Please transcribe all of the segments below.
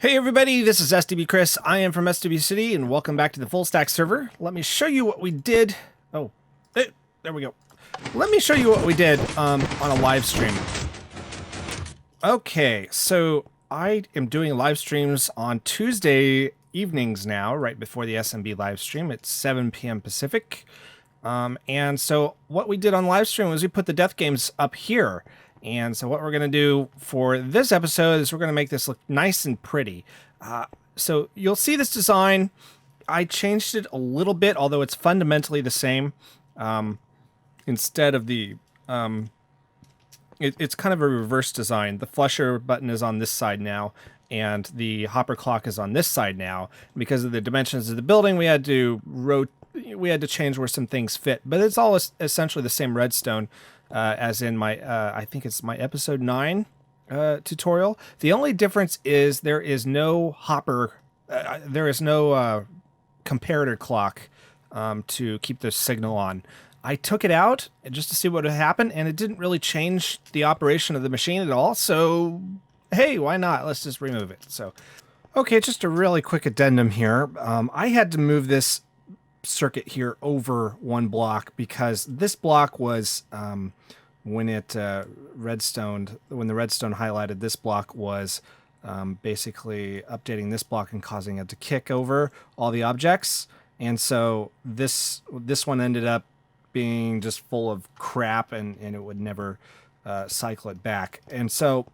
Hey everybody, this is SWChris. I am from SWCity, and welcome back to the Fullstack server. Let me show you what we did. Oh, there we go. Let me show you what we did on a live stream. Okay, so I am doing live streams on Tuesday evenings now, right before the SMB live stream at 7 p.m. Pacific. And so what we did on live stream was we put the death games up here. And so what we're going to do for this episode is we're going to make this look nice and pretty. So you'll see this design. I changed it a little bit, although it's fundamentally the same. Instead of the... it's kind of a reverse design. The flusher button is on this side now, and the hopper clock is on this side now. Because of the dimensions of the building, we had to change where some things fit. But it's all essentially the same redstone. As in my, I think it's my episode 9 tutorial. The only difference is there is no hopper, there is no comparator clock to keep the signal on. I took it out just to see what would happen, and it didn't really change the operation of the machine at all. So, hey, why not? Let's just remove it. So, okay, just a really quick addendum here. I had to move this circuit here over one block because this block was when the redstone highlighted, this block was basically updating this block and causing it to kick over all the objects, and so this one ended up being just full of crap, and it would never cycle it back. And so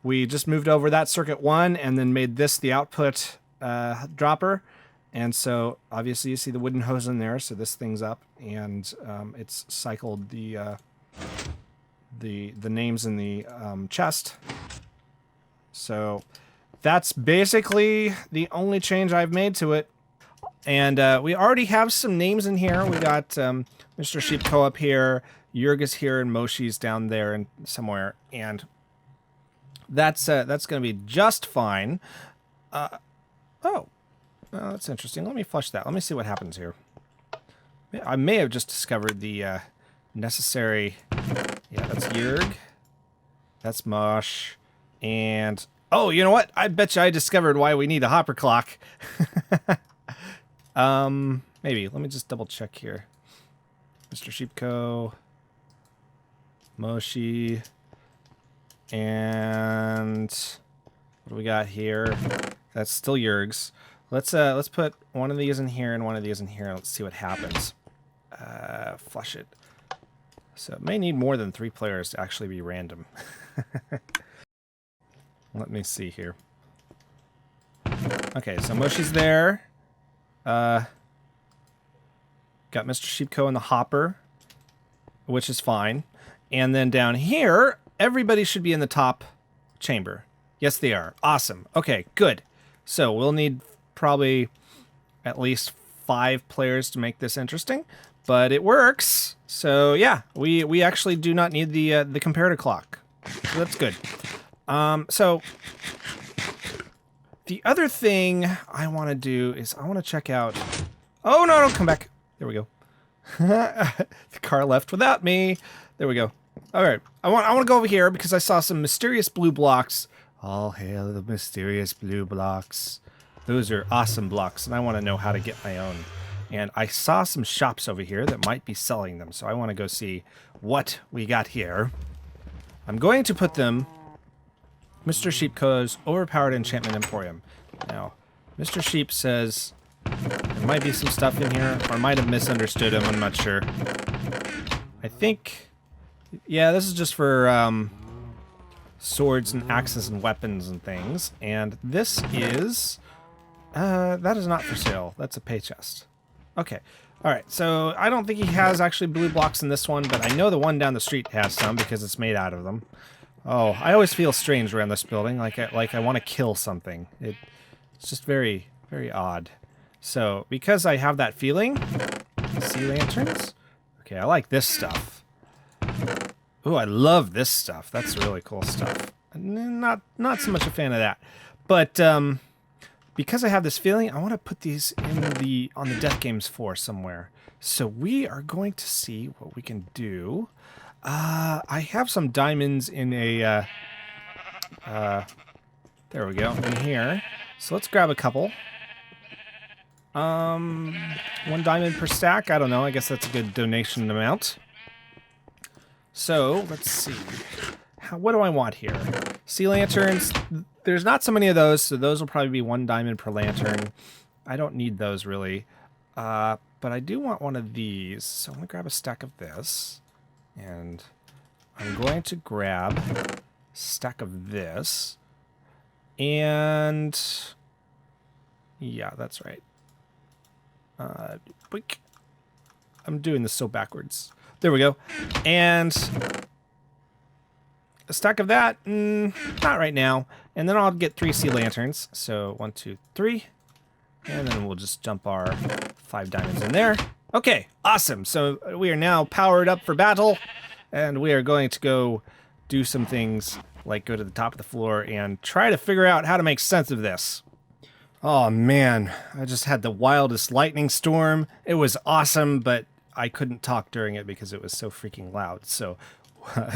we just moved over that circuit one and then made this the output dropper. And so obviously you see the wooden hose in there, so this thing's up, and it's cycled the names in the chest. So that's basically the only change I've made to it. And we already have some names in here. We got Mr. Sheepco up here, Jurgis here, and Moshi's down there and somewhere. And that's going to be just fine. Oh, that's interesting. Let me flush that. Let me see what happens here. I may have just discovered the necessary... Yeah, that's Jurg. That's Mosh. And... Oh, you know what? I bet you I discovered why we need a hopper clock. Maybe. Let me just double check here. Mr. Sheepco. Moshi. And... What do we got here? That's still Jurg's. Let's put one of these in here and one of these in here. Let's see what happens. Flush it. So it may need more than 3 players to actually be random. Let me see here. Okay, so Moshi's there. Got Mr. Sheepco in the hopper, which is fine. And then down here, everybody should be in the top chamber. Yes, they are. Awesome. Okay, good. So we'll need probably at least 5 players to make this interesting, but it works. So yeah, we actually do not need the comparator clock. So that's good. So the other thing I want to do is I want to check out. Oh no! Don't come back. There we go. The car left without me. There we go. All right. I want to go over here because I saw some mysterious blue blocks. All hail the mysterious blue blocks. Those are awesome blocks, and I want to know how to get my own. And I saw some shops over here that might be selling them, so I want to go see what we got here. I'm going to put them... Mr. Sheepco's Overpowered Enchantment Emporium. Now, Mr. Sheep says there might be some stuff in here, or I might have misunderstood him, I'm not sure. I think... Yeah, this is just for... swords and axes and weapons and things. And this is... that is not for sale. That's a pay chest. Okay. Alright, so I don't think he has actually blue blocks in this one, but I know the one down the street has some because it's made out of them. Oh, I always feel strange around this building, like I want to kill something. It's just very, very odd. So, because I have that feeling... Sea lanterns? Okay, I like this stuff. Ooh, I love this stuff. That's really cool stuff. Not so much a fan of that. But because I have this feeling, I want to put these in on the Death Games 4 somewhere. So we are going to see what we can do. I have some diamonds in a There we go, in here. So let's grab a couple. 1 diamond per stack. I don't know. I guess that's a good donation amount. So let's see. What do I want here? Sea lanterns. There's not so many of those, so those will probably be 1 diamond per lantern. I don't need those really. But I do want one of these. So I'm going to grab a stack of this. And I'm going to grab a stack of this. And yeah, that's right. I'm doing this so backwards. There we go. And a stack of that, not right now. And then I'll get 3 sea lanterns. So 1, 2, 3. And then we'll just jump our 5 diamonds in there. Okay, awesome. So we are now powered up for battle. And we are going to go do some things like go to the top of the floor and try to figure out how to make sense of this. Oh man, I just had the wildest lightning storm. It was awesome, but I couldn't talk during it because it was so freaking loud. So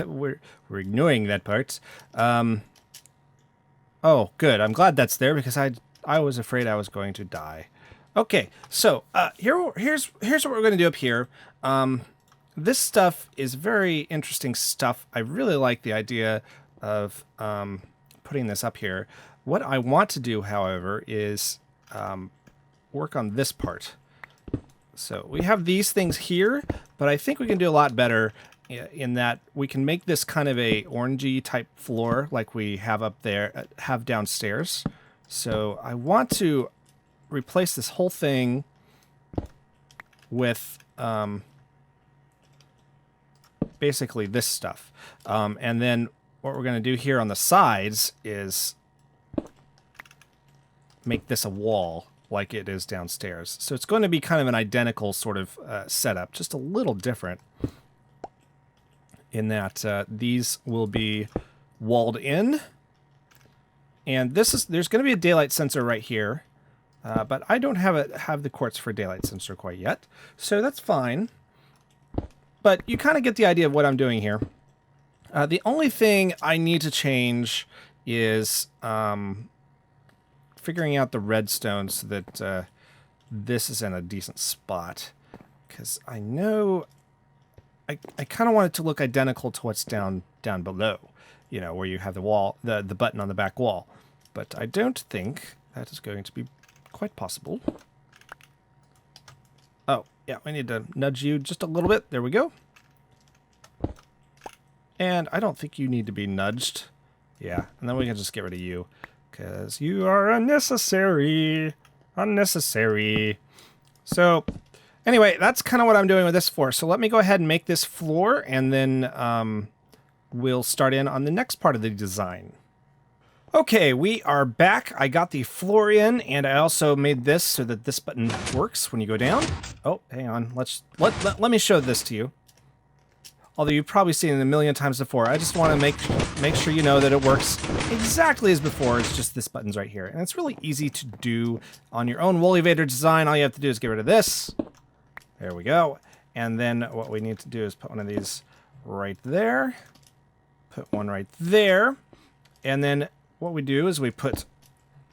we're ignoring that part. Oh, good. I'm glad that's there because I was afraid I was going to die. Okay, so here's what we're going to do up here. This stuff is very interesting stuff. I really like the idea of putting this up here. What I want to do, however, is work on this part. So we have these things here, but I think we can do a lot better in that we can make this kind of a orangey type floor like we have up there, have downstairs. So I want to replace this whole thing with basically this stuff. And then what we're going to do here on the sides is make this a wall like it is downstairs. So it's going to be kind of an identical sort of setup, just a little different in that these will be walled in. And there's going to be a daylight sensor right here, but I don't have the quartz for a daylight sensor quite yet, so that's fine. But you kind of get the idea of what I'm doing here. The only thing I need to change is figuring out the redstone so that this is in a decent spot. Because I know I kind of want it to look identical to what's down below. You know, where you have the wall, the button on the back wall. But I don't think that is going to be quite possible. Oh, yeah, we need to nudge you just a little bit. There we go. And I don't think you need to be nudged. Yeah, and then we can just get rid of you. Because you are unnecessary. Unnecessary. So, anyway, that's kind of what I'm doing with this floor. So let me go ahead and make this floor, and then we'll start in on the next part of the design. Okay, we are back. I got the floor in, and I also made this so that this button works when you go down. Oh, hang on. Let me show this to you. Although you've probably seen it a million times before. I just want to make sure you know that it works exactly as before. It's just this button's right here. And it's really easy to do on your own Woolly Vader design. All you have to do is get rid of this. There we go. And then what we need to do is put one of these right there. Put one right there. And then what we do is we put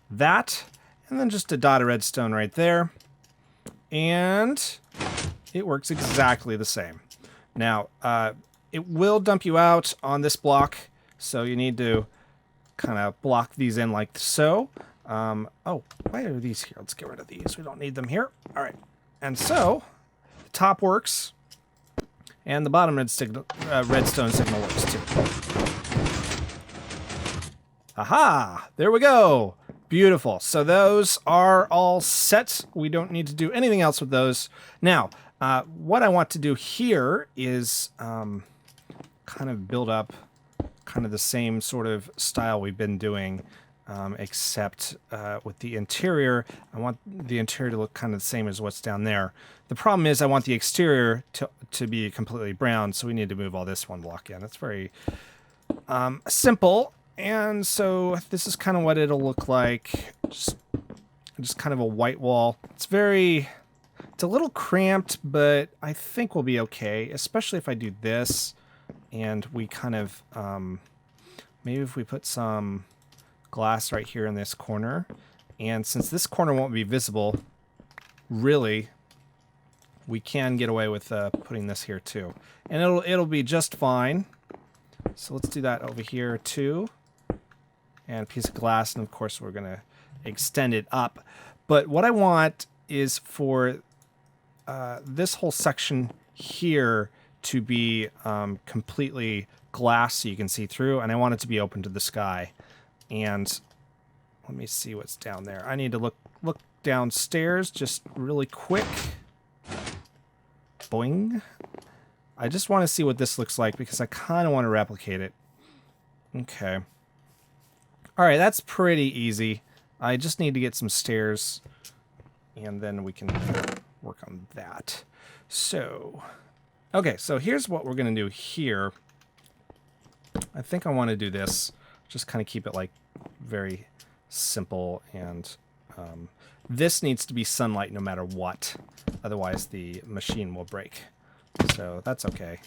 that, and then just a dot of redstone right there. And it works exactly the same. Now, it will dump you out on this block, so you need to kind of block these in like so. Oh, why are these here? Let's get rid of these. We don't need them here. All right. And so, the top works, and the bottom redstone signal works too. Aha! There we go! Beautiful. So those are all set. We don't need to do anything else with those. Now, what I want to do here is kind of build up kind of the same sort of style we've been doing, except with the interior. I want the interior to look kind of the same as what's down there. The problem is I want the exterior to be completely brown, so we need to move all this one block in. That's very simple, and so this is kind of what it'll look like. Just kind of a white wall. It's a little cramped, but I think we'll be okay, especially if I do this, and we kind of, maybe if we put some glass right here in this corner. And since this corner won't be visible, really, we can get away with putting this here too. And it'll be just fine. So let's do that over here too. And a piece of glass, and of course we're going to extend it up. But what I want is for this whole section here to be completely glass so you can see through, and I want it to be open to the sky. And let me see what's down there. I need to look downstairs just really quick. Boing. I just want to see what this looks like because I kind of want to replicate it. Okay. All right, that's pretty easy. I just need to get some stairs, and then we can work on that. So, okay, so here's what we're going to do here. I think I want to do this. Just kind of keep it like very simple, and this needs to be sunlight no matter what. Otherwise, the machine will break. So that's okay.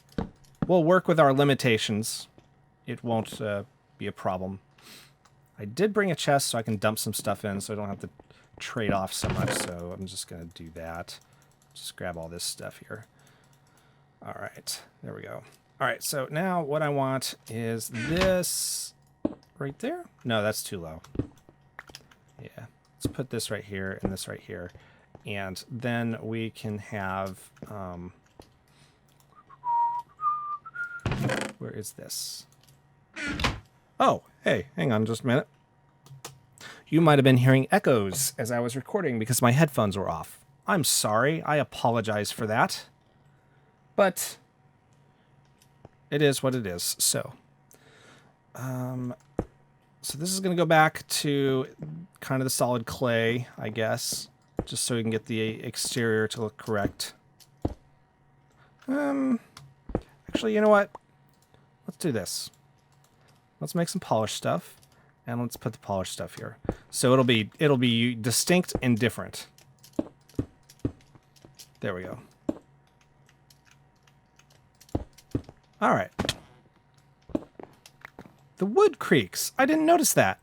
We'll work with our limitations. It won't be a problem. I did bring a chest so I can dump some stuff in so I don't have to trade off so much. So I'm just going to do that. Just grab all this stuff here. All right, there we go. All right, so now what I want is this right there. No, that's too low. Yeah, let's put this right here and this right here. And then we can have, where is this? Oh, hey, hang on just a minute. You might have been hearing echoes as I was recording because my headphones were off. I'm sorry, I apologize for that. But it is what it is, so. So this is going to go back to kind of the solid clay, I guess. Just so we can get the exterior to look correct. Actually, you know what? Let's do this. Let's make some polished stuff, and let's put the polished stuff here. So it'll be distinct and different. There we go. All right. The wood creaks. I didn't notice that.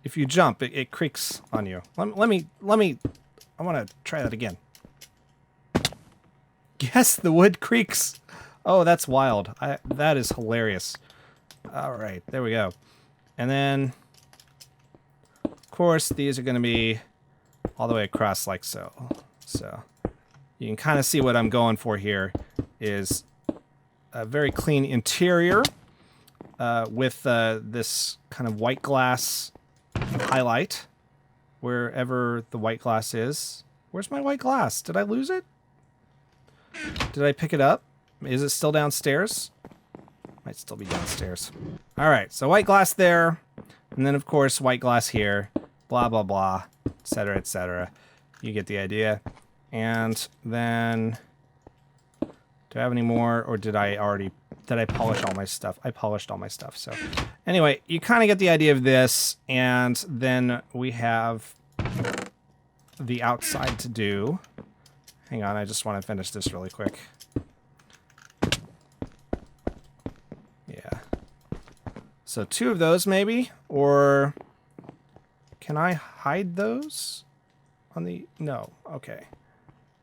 If you jump, it creaks on you. Let me. I want to try that again. Yes, the wood creaks. Oh, that's wild. That is hilarious. All right, there we go. And then, of course, these are going to be all the way across like so. So you can kind of see what I'm going for here is a very clean interior with this kind of white glass highlight wherever the white glass is. Where's my white glass? Did I lose it? Did I pick it up? Is it still downstairs? Might still be downstairs. All right, so white glass there, and then of course white glass here, blah blah blah, etc. etc. You get the idea. And then, do I have any more, or did I polish all my stuff? I polished all my stuff. So anyway, you kind of get the idea of this, and then we have the outside to do. Hang on, I just want to finish this really quick. Yeah. So 2 of those maybe, or can I hide those on the, no, okay.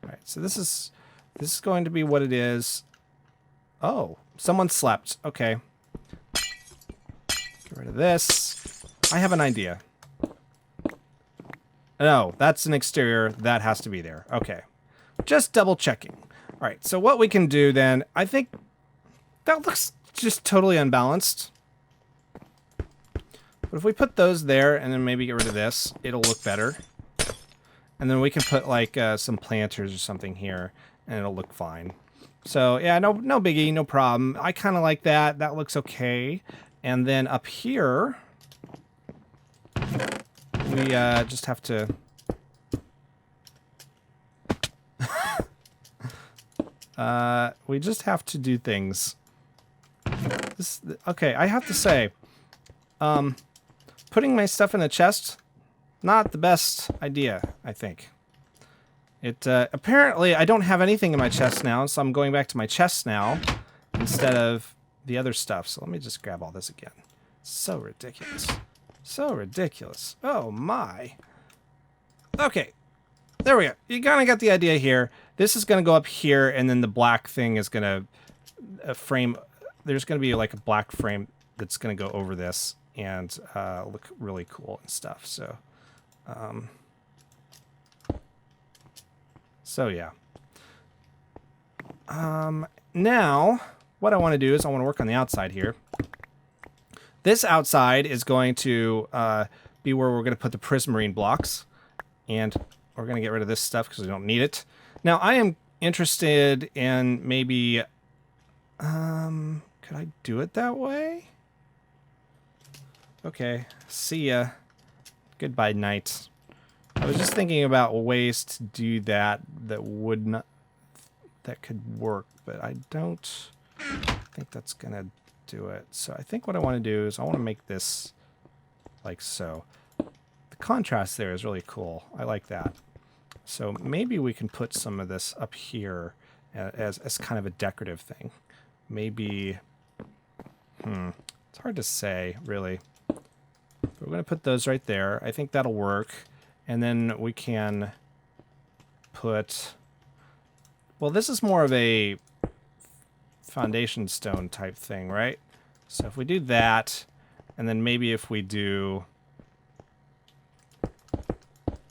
All right, so this is going to be what it is. Oh, someone slept. Okay. Get rid of this. I have an idea. No, that's an exterior. That has to be there. Okay. Just double checking. All right, so what we can do then, I think that looks just totally unbalanced. But if we put those there and then maybe get rid of this, it'll look better. And then we can put like some planters or something here and it'll look fine. So yeah, no biggie, no problem. I kind of like that. That looks okay. And then up here, we just have to... we just have to do things. Okay, I have to say, putting my stuff in the chest, not the best idea, I think. It apparently I don't have anything in my chest now, so I'm going back to my chest now instead of the other stuff. So let me just grab all this again. So ridiculous. So ridiculous. Oh my. Okay. There we go. You kind of got the idea here. This is going to go up here, and then the black thing is going to frame. There's going to be like a black frame that's going to go over this and look really cool and stuff. So yeah. Now, what I want to do is I want to work on the outside here. This outside is going to be where we're going to put the prismarine blocks. And we're going to get rid of this stuff because we don't need it. Now, I am interested in maybe... could I do it that way? Okay, see ya. Goodbye, night. I was just thinking about ways to do that would not... that could work, but I don't think that's going to do it. So I think what I want to do is I want to make this like so. The contrast there is really cool. I like that. So maybe we can put some of this up here as kind of a decorative thing. Maybe, it's hard to say, really. But we're going to put those right there. I think that'll work. And then we can put, well, this is more of a foundation stone type thing, right? So if we do that, and then maybe if we do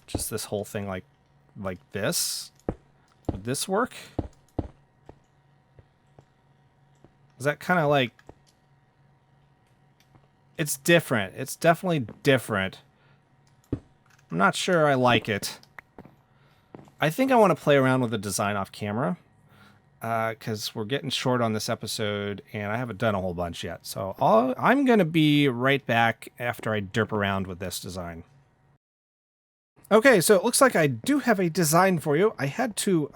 just this whole thing like this, would this work? Is that kind of like, it's different. It's definitely different. I'm not sure I like it. I think I want to play around with the design off camera. Because we're getting short on this episode, and I haven't done a whole bunch yet. So I'm going to be right back after I derp around with this design. Okay, so it looks like I do have a design for you. I had to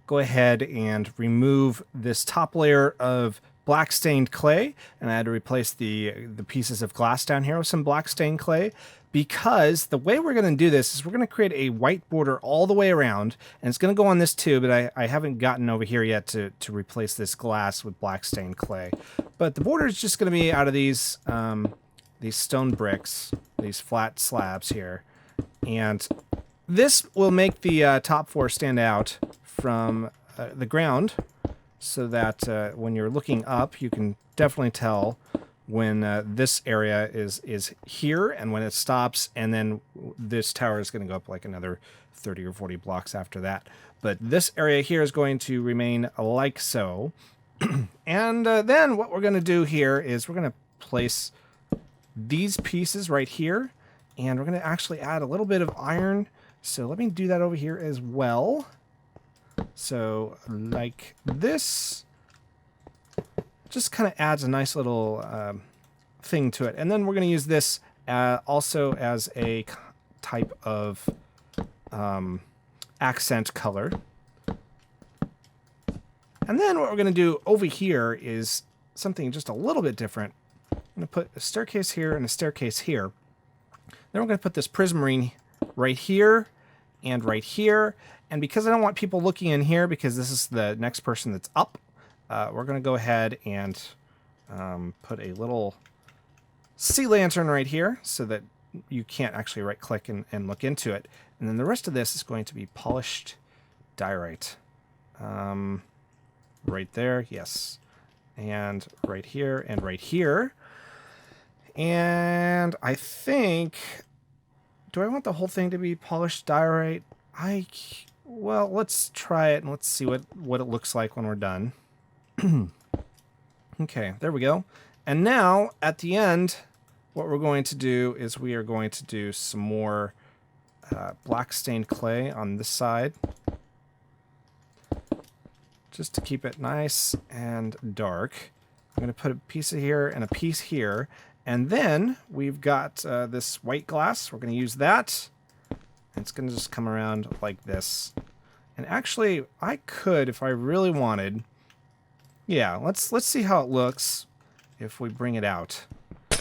go ahead and remove this top layer of black stained clay, and I had to replace the pieces of glass down here with some black stained clay, because the way we're going to do this is we're going to create a white border all the way around, and it's going to go on this too, but I haven't gotten over here yet to replace this glass with black stained clay. But the border is just going to be out of these stone bricks, these flat slabs here, and this will make the top floor stand out from the ground, so that when you're looking up, you can definitely tell when this area is here and when it stops, and then this tower is going to go up like another 30 or 40 blocks after that. But this area here is going to remain like so. And then what we're going to do here is we're going to place these pieces right here, and we're going to actually add a little bit of iron. So let me do that over here as well. So like this, just kind of adds a nice little thing to it. And then we're going to use this also as a type of accent color. And then what we're going to do over here is something just a little bit different. I'm going to put a staircase here and a staircase here. Then we're going to put this prismarine right here and right here. And because I don't want people looking in here, because this is the next person that's up, we're going to go ahead and put a little sea lantern right here so that you can't actually right click and look into it. And then the rest of this is going to be polished diorite. Right there, yes. And right here and right here. And I think, do I want the whole thing to be polished diorite? Well, let's try it and let's see what it looks like when we're done. Okay, there we go. And now, at the end, what we're going to do is we are going to do some more black stained clay on this side, just to keep it nice and dark. I'm going to put a piece here and a piece here. And then we've got this white glass. We're going to use that. And it's going to just come around like this. And actually, I could, if I really wanted... Yeah, let's see how it looks if we bring it out.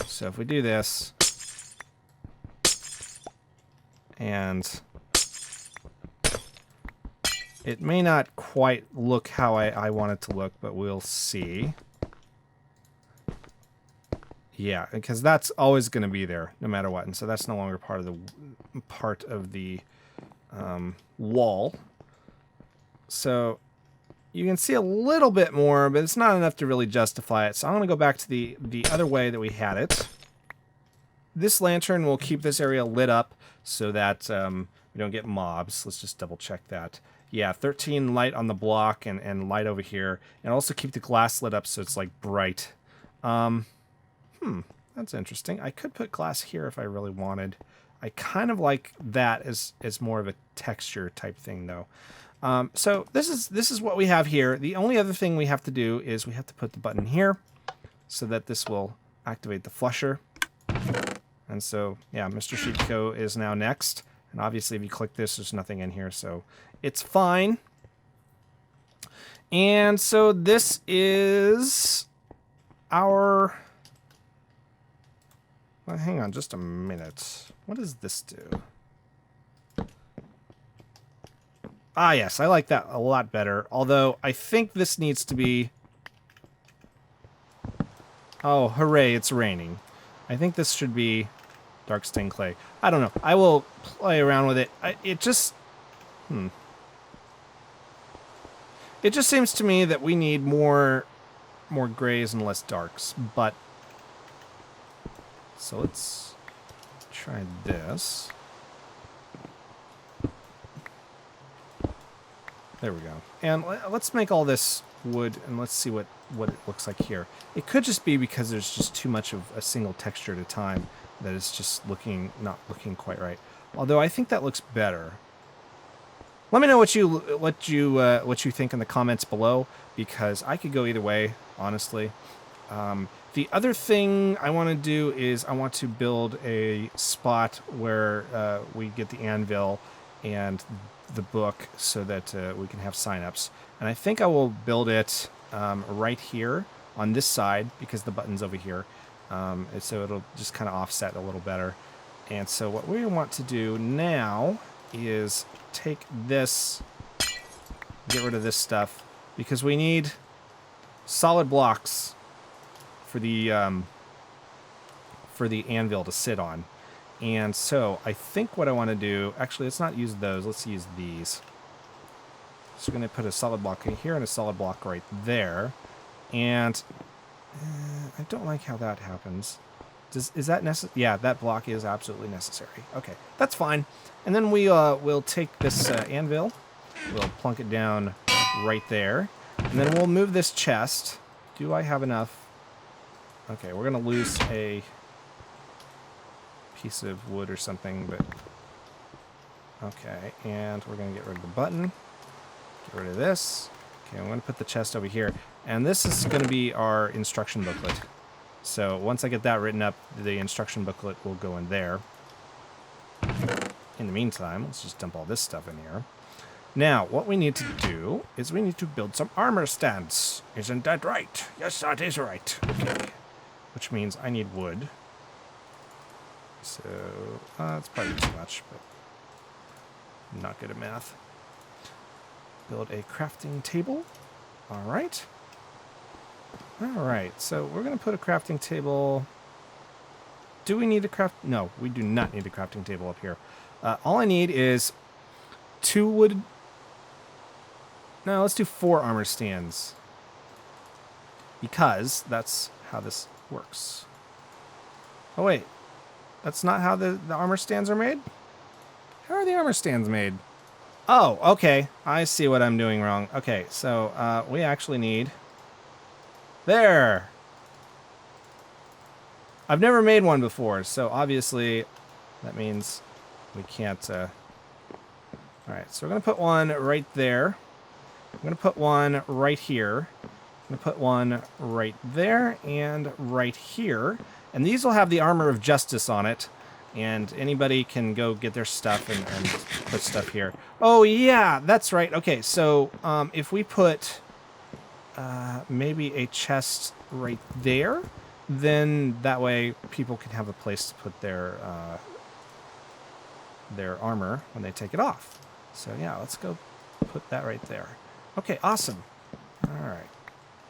So if we do this... And... It may not quite look how I want it to look, but we'll see. Yeah, because that's always going to be there no matter what. And so that's no longer part of the wall. So you can see a little bit more, but it's not enough to really justify it. So I'm going to go back to the other way that we had it. This lantern will keep this area lit up so that we don't get mobs. Let's just double check that. Yeah, 13 light on the block and light over here. And also keep the glass lit up so it's like bright. That's interesting. I could put glass here if I really wanted. I kind of like that as more of a texture type thing though. So this is what we have here. The only other thing we have to do is we have to put the button here so that this will activate the flusher. And so, yeah, Mr. Sheepco is now next. And obviously if you click this, there's nothing in here, so it's fine. And so this is our... Well, hang on just a minute. What does this do? Ah, yes, I like that a lot better. Although, I think this needs to be... Oh, hooray, it's raining. I think this should be dark stained clay. I don't know. I will play around with it. It just... It just seems to me that we need more grays and less darks, but... So let's try this. There we go. And let's make all this wood, and let's see what it looks like here. It could just be because there's just too much of a single texture at a time that it's just not looking quite right. Although I think that looks better. Let me know what you think in the comments below, because I could go either way, honestly. The other thing I want to do is I want to build a spot where we get the anvil and the book so that we can have signups. And I think I will build it right here on this side because the button's over here. And so it'll just kind of offset a little better. And so what we want to do now is take this, get rid of this stuff, because we need solid blocks for the anvil to sit on. And so I think what I want to do, actually let's not use those, let's use these. So we're going to put a solid block here and a solid block right there. And I don't like how that happens. Is that necessary? Yeah, that block is absolutely necessary. Okay, that's fine. And then we'll take this anvil, we'll plunk it down right there, and then we'll move this chest. Do I have enough? Okay, we're going to lose a piece of wood or something, but... Okay, and we're going to get rid of the button. Get rid of this. Okay, I'm going to put the chest over here. And this is going to be our instruction booklet. So once I get that written up, the instruction booklet will go in there. In the meantime, let's just dump all this stuff in here. Now, what we need to do is we need to build some armor stands. Isn't that right? Yes, that is right. Okay. Which means I need wood. So, that's probably too much, but I'm not good at math. Build a crafting table. All right. All right, so we're going to put a crafting table. Do we need a craft? No, we do not need a crafting table up here. All I need is 2 wood. No, let's do 4 armor stands. Because that's how this works. Oh, wait. That's not how the armor stands are made? How are the armor stands made? Oh, okay. I see what I'm doing wrong. Okay, so we actually need... There! I've never made one before, so obviously that means we can't... Alright, so we're going to put one right there. I'm going to put one right here. I'm going to put one right there and right here. And these will have the Armor of Justice on it. And anybody can go get their stuff and put stuff here. Oh, yeah, that's right. Okay, so if we put maybe a chest right there, then that way people can have a place to put their armor when they take it off. So yeah, let's go put that right there. Okay, awesome. All right.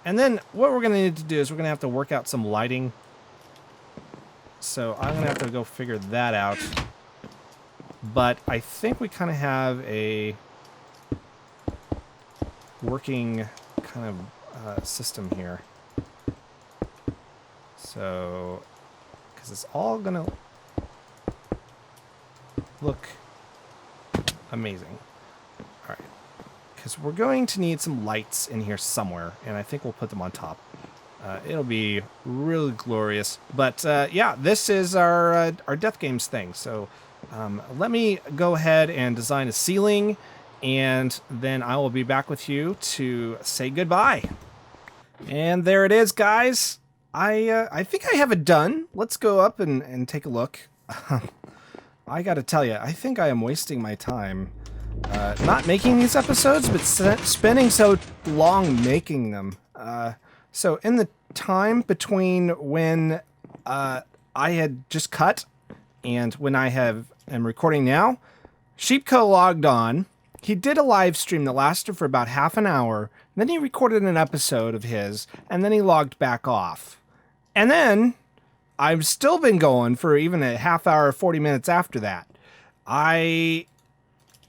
And then what we're going to need to do is we're going to have to work out some lighting So I'm going to have to go figure that out. But I think we kind of have a working kind of system here. So, because it's all going to look amazing. All right. Because we're going to need some lights in here somewhere, and I think we'll put them on top. It'll be really glorious. But yeah, this is our Death Games thing. So let me go ahead and design a ceiling, and then I will be back with you to say goodbye. And there it is, guys. I think I have it done. Let's go up and take a look. I got to tell you, I think I am wasting my time not making these episodes, but spending so long making them. So in the time between when I had just cut and when I am recording now, SWChris logged on. He did a live stream that lasted for about half an hour. Then he recorded an episode of his, and then he logged back off. And then I've still been going for even a half hour, 40 minutes after that. I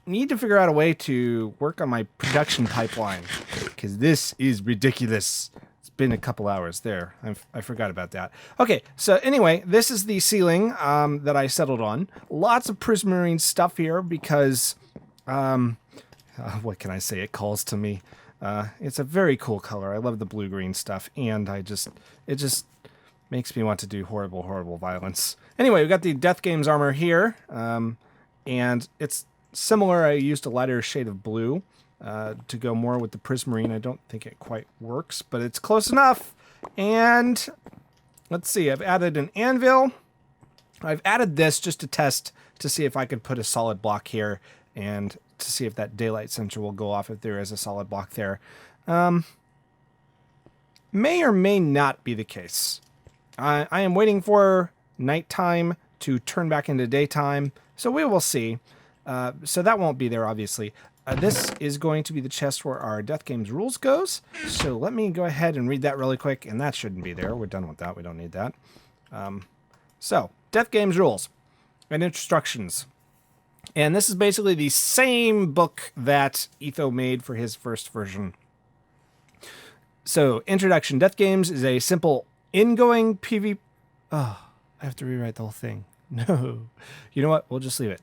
need to figure out a way to work on my production pipeline, because this is ridiculous. It's been a couple hours there. I forgot about that. Okay, so anyway, this is the ceiling that I settled on. Lots of prismarine stuff here because, what can I say? It calls to me. It's a very cool color. I love the blue-green stuff, and it just makes me want to do horrible, horrible violence. Anyway, we've got the Death Games armor here, and it's similar. I used a lighter shade of blue to go more with the prismarine. I don't think it quite works, but it's close enough. And let's see, I've added an anvil. I've added this just to test to see if I could put a solid block here and to see if that daylight sensor will go off if there is a solid block there. May or may not be the case. I am waiting for nighttime to turn back into daytime, so we will see. So that won't be there, obviously. This is going to be the chest where our Death Games rules goes. So let me go ahead and read that really quick, and that shouldn't be there. We're done with that. We don't need that. So, Death Games rules and instructions. And this is basically the same book that Etho made for his first version. So, introduction. Death Games is a simple ingoing PvP... Oh, I have to rewrite the whole thing. No. You know what? We'll just leave it.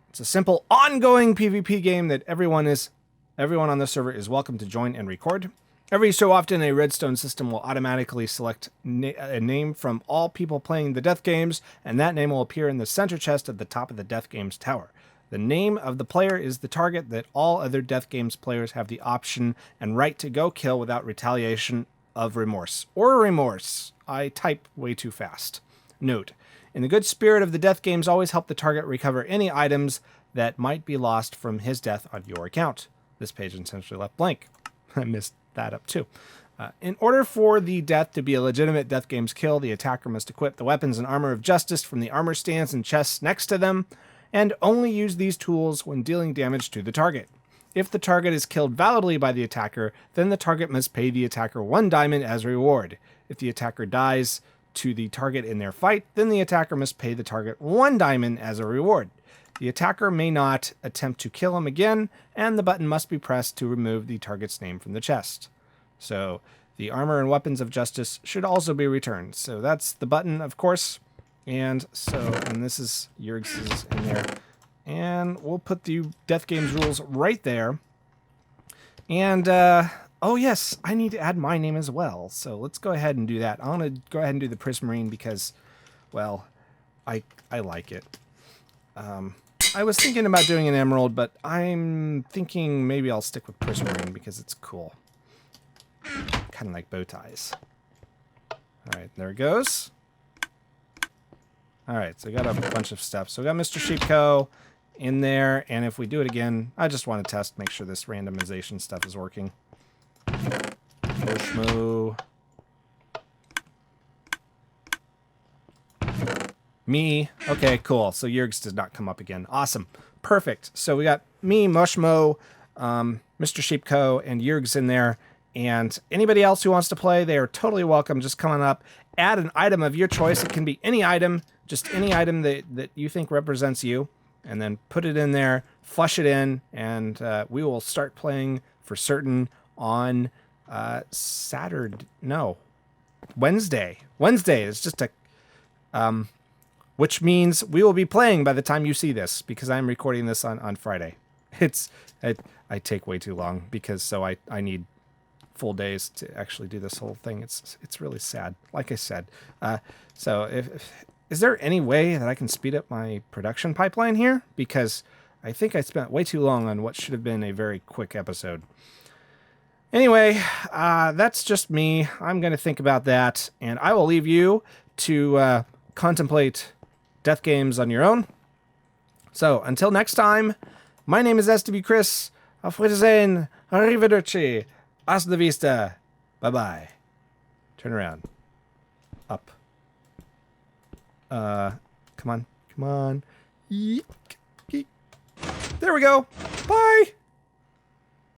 It's a simple ongoing PvP game that everyone on the server is welcome to join and record. Every so often, a redstone system will automatically select a name from all people playing the Death Games, and that name will appear in the center chest at the top of the Death Games tower. The name of the player is the target that all other Death Games players have the option and right to go kill without retaliation of remorse. Or remorse. I type way too fast. Note, in the good spirit of the Death Games, always help the target recover any items that might be lost from his death on your account. This page essentially left blank. I missed that up too. In order for the death to be a legitimate Death Games kill, the attacker must equip the weapons and armor of justice from the armor stands and chests next to them, and only use these tools when dealing damage to the target. If the target is killed validly by the attacker, then the target must pay the attacker 1 diamond as a reward. If the attacker dies to the target in their fight, then the attacker must pay the target 1 diamond as a reward. The attacker may not attempt to kill him again, and the button must be pressed to remove the target's name from the chest. So the armor and weapons of justice should also be returned. So that's the button, of course. And this is Jurgs's in there. And we'll put the Death Games rules right there. And, oh yes, I need to add my name as well. So let's go ahead and do that. I want to go ahead and do the prismarine because, well, I like it. I was thinking about doing an emerald, but I'm thinking maybe I'll stick with prismarine because it's cool. Kind of like bow ties. Alright, there it goes. Alright, so we got a bunch of stuff. So we got Mr. SWChris in there, and if we do it again, I just want to test, make sure this randomization stuff is working. Oshmo. Me. Okay, cool. So Jurgs does not come up again. Awesome. Perfect. So we got me, Moshmo, Mr. SWChris, and Jurgs in there. And anybody else who wants to play, they are totally welcome. Just come on up, add an item of your choice. It can be any item, just any item that you think represents you, and then put it in there, flush it in, and we will start playing for certain on Wednesday. Wednesday is just a, which means we will be playing by the time you see this, because I'm recording this on Friday. I take way too long because I need full days to actually do this whole thing. It's really sad. Like I said, so is there any way that I can speed up my production pipeline here? Because I think I spent way too long on what should have been a very quick episode. Anyway, that's just me. I'm going to think about that, and I will leave you to contemplate death games on your own. So until next time, my name is SWChris. Auf Wiedersehen. Arrivederci. Hasta la vista. Bye-bye. Turn around. Up. Come on. Come on. Yeek. Yeek. There we go. Bye.